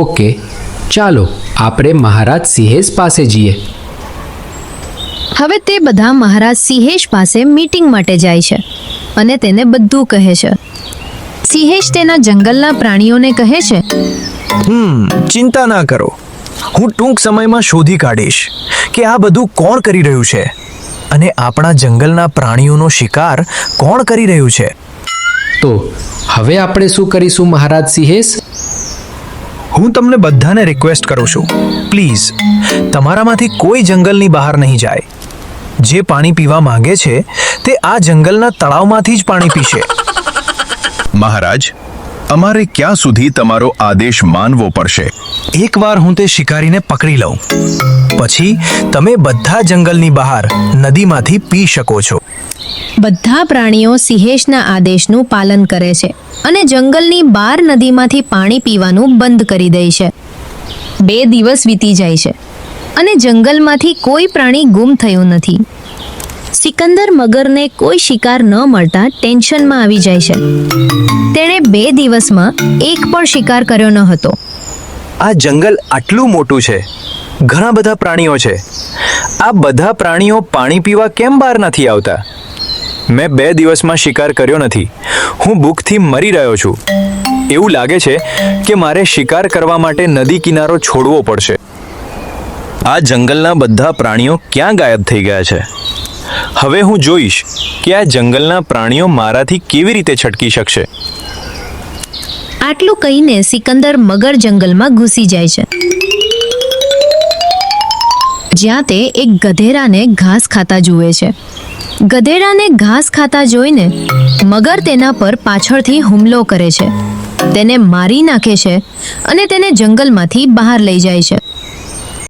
Okay, ચાલો આપણે મહારાજ સિંહેશ પાસે જઈએ. હવે તે બધા મહારાજ સિંહેશ પાસે મીટિંગ માટે જાય છે અને તેને બધું કહે છે. સિંહેશ તેના જંગલના પ્રાણીઓને કહે છે, ચિંતા ના કરો, હું ટૂંક સમયમાં શોધી કાઢીશ કે આ બધું કોણ કરી રહ્યું છે અને આપણા જંગલના પ્રાણીઓનો શિકાર કોણ કરી રહ્યું છે. તો હવે આપણે શું કરીશું મહારાજ સિંહેશ? હું તમને બધાને રિક્વેસ્ટ કરું છું, પ્લીઝ તમારામાંથી કોઈ જંગલની બહાર નહીં જાય. જે પાણી પીવા માંગે છે તે આ જંગલના તળાવમાંથી જ પાણી પીશે. મહારાજ, અમારે ક્યાં સુધી તમારો આદેશ માનવો પડશે? એકવાર હું તે શિકારીને પકડી લઉં પછી તમે બધા જંગલની બહાર નદીમાંથી પી શકો છો. બધા પ્રાણીઓ સિંહેશના આદેશનું પાલન કરે છે અને જંગલની બહાર નદીમાંથી પાણી પીવાનું બંધ કરી દે છે. 2 દિવસ વીતી જાય છે અને જંગલમાંથી કોઈ પ્રાણી ગુમ થયું નથી. સિકંદર મગરને કોઈ શિકાર ન મળતા ટેન્શનમાં આવી જાય છે. તેણે 2 દિવસમાં એક પણ શિકાર કર્યો ન હતો. આ જંગલ આટલું મોટું છે, ઘણા બધા પ્રાણીઓ છે. આ બધા પ્રાણીઓ પાણી પીવા કેમ બહાર નથી આવતા? મેં 2 દિવસમાં શિકાર કર્યો નથી. હું ભૂખથી મરી રહ્યો છું. એવું લાગે છે કે મારે શિકાર કરવા માટે નદી કિનારો છોડવો પડશે. આ જંગલના બધા પ્રાણીઓ ક્યાં ગાયબ થઈ ગયા છે? હવે હું જોઈશ કે આ જંગલના પ્રાણીઓ મારાથી કેવી રીતે છટકી શકશે. આટલું કહીને સિકંદર મગર જંગલમાં ઘૂસી જાય છે, જ્યાં તે એક ગધેડાને ઘાસ ખાતા જુએ છે. ગધેડાને ઘાસ ખાતા જોઈને મગર તેના પર પાછળથી હુમલો કરે છે, તેને મારી નાખે છે અને તેને જંગલમાંથી બહાર લઈ જાય છે.